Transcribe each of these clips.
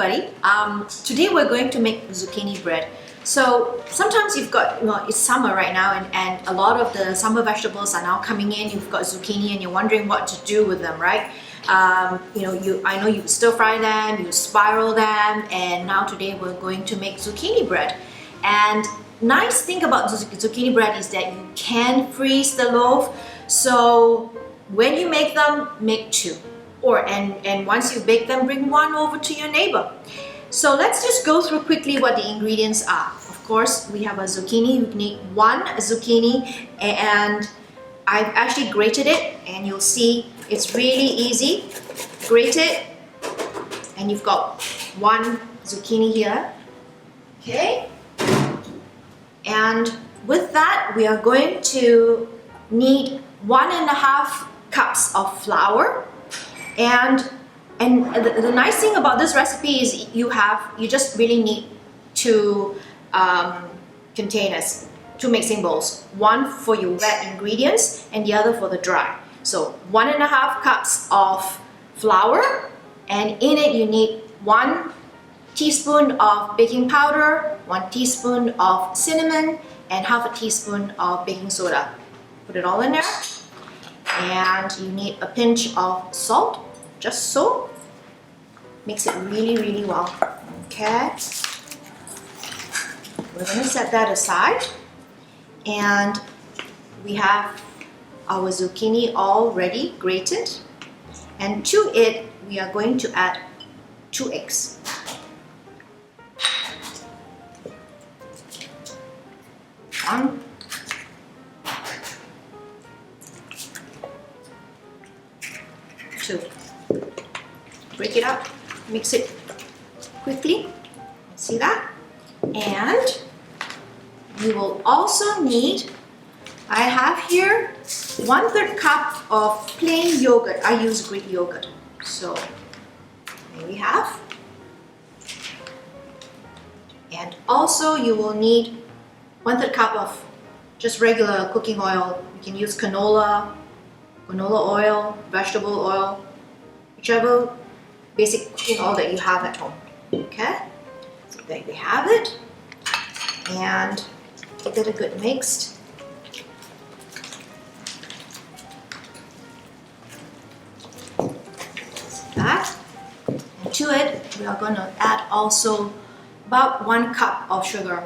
everybody. Today we're going to make zucchini bread. So sometimes you've got, it's summer right now and a lot of the summer vegetables are now coming in. You've got zucchini and you're wondering what to do with them, right? I know you stir fry them, you spiral them, and now today we're going to make zucchini bread. And nice thing about zucchini bread is that you can freeze the loaf. So when you make them, make two. And once you bake them, bring one over to your neighbor. So let's just go through quickly what the ingredients are. Of course, we have a zucchini. You need one zucchini, and I've actually grated it, and you'll see it's really easy. Grate it, and you've got one zucchini here. Okay? And with that, we are going to need 1.5 cups of flour. And the nice thing about this recipe is you just really need two containers, two mixing bowls, one for your wet ingredients and the other for the dry. So 1.5 cups of flour, and in it you need 1 teaspoon of baking powder, 1 teaspoon of cinnamon, and 1/2 teaspoon of baking soda. Put it all in there. And you need a pinch of salt, just so. Mix it really, really well. Okay. We're going to set that aside. And we have our zucchini already grated. And to it, we are going to add 2 eggs. One. Two. Break it up, mix it quickly. See that? And you will also need, I have here 1/3 cup of plain yogurt. I use Greek yogurt. So there we have. And also you will need 1/3 cup of just regular cooking oil. You can use canola oil, vegetable oil, whichever basic cooking oil that you have at home. Okay, so there we have it, and give it a good mix. That, and to it we are going to add also about 1 cup of sugar.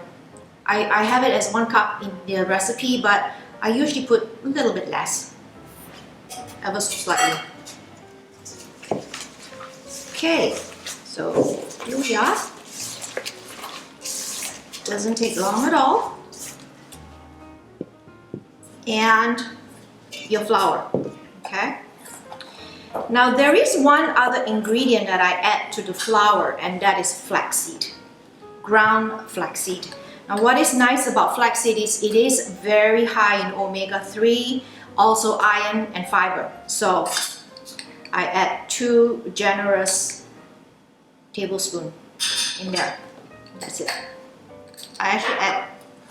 I have it as 1 cup in the recipe, but I usually put a little bit less, ever so slightly. Okay, so here we are. Doesn't take long at all. And your flour, okay? Now there is one other ingredient that I add to the flour, and that is flaxseed, ground flaxseed. Now what is nice about flaxseed is it is very high in omega-3, also iron and fiber. So I add 2 generous tablespoons in there. That's it. I actually add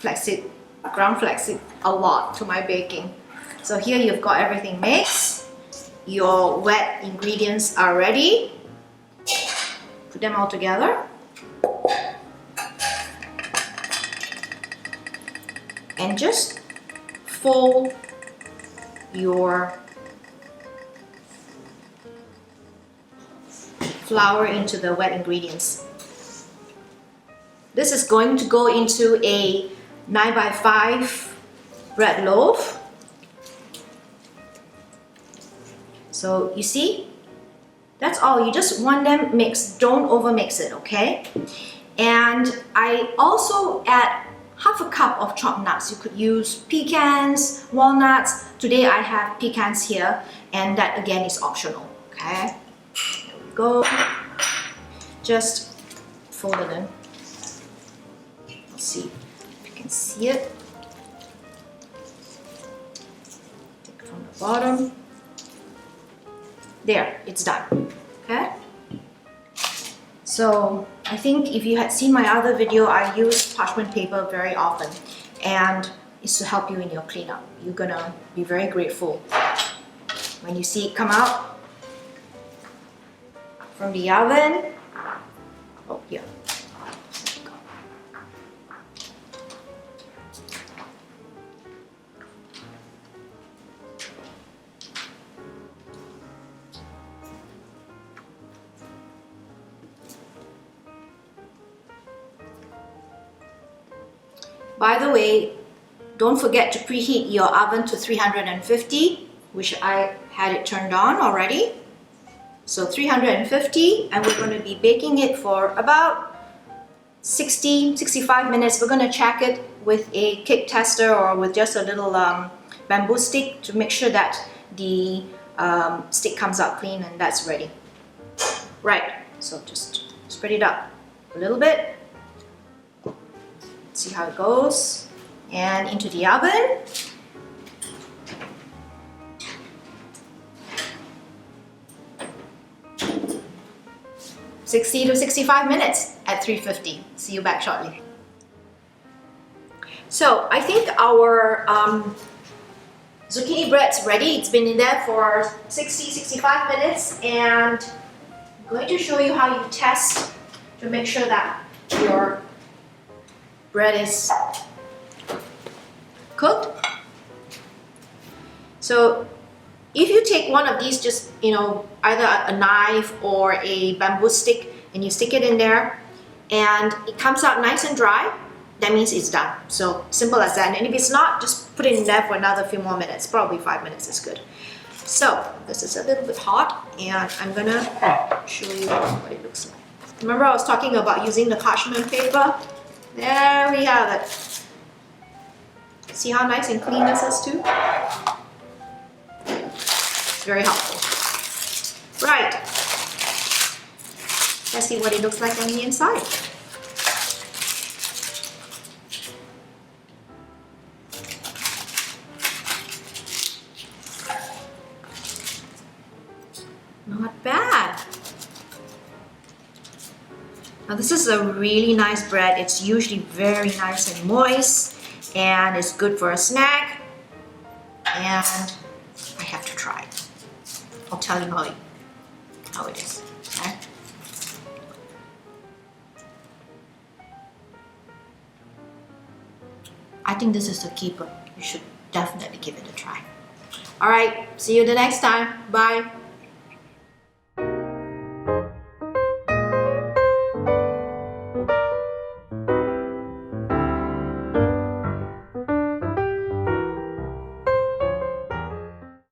flaxseed, ground flaxseed, a lot to my baking. So here you've got everything mixed. Your wet ingredients are ready. Put them all together. And just fold your flour into the wet ingredients. This is going to go into a 9x5 bread loaf. So you see, that's all. You just want them mixed. Don't over mix it, okay? And I also add 1/2 cup of chopped nuts. You could use pecans, walnuts. Today I have pecans here, and that again is optional, okay? There we go. Just fold it in. Let's see if you can see it. Take it from the bottom. There, it's done, okay? So I think if you had seen my other video, I use parchment paper very often, and it's to help you in your cleanup. You're gonna be very grateful when you see it come out from the oven. Oh, here. By the way, don't forget to preheat your oven to 350, which I had it turned on already. So 350, and we're going to be baking it for about 65 minutes. We're going to check it with a cake tester or with just a little bamboo stick to make sure that the stick comes out clean, and that's ready. Right, so just spread it up a little bit. See how it goes, and into the oven. "60 to 65 minutes at 350. See you back shortly. So I think our zucchini bread's ready. It's been in there for 65 minutes, and I'm going to show you how you test to make sure that your bread is cooked. So if you take one of these, just either a knife or a bamboo stick, and you stick it in there and it comes out nice and dry, that means it's done. So simple as that. And if it's not, just put it in there for another few more minutes. Probably 5 minutes is good. So this is a little bit hot, and I'm gonna show you what it looks like. Remember I was talking about using the parchment paper? There we have it. See how nice and clean this is too? It's very helpful. Right. Let's see what it looks like on the inside. Not bad. Now this is a really nice bread. It's usually very nice and moist, and it's good for a snack, and I have to try it. I'll tell you how it is. Okay? I think this is a keeper. You should definitely give it a try. All right, see you the next time. Bye.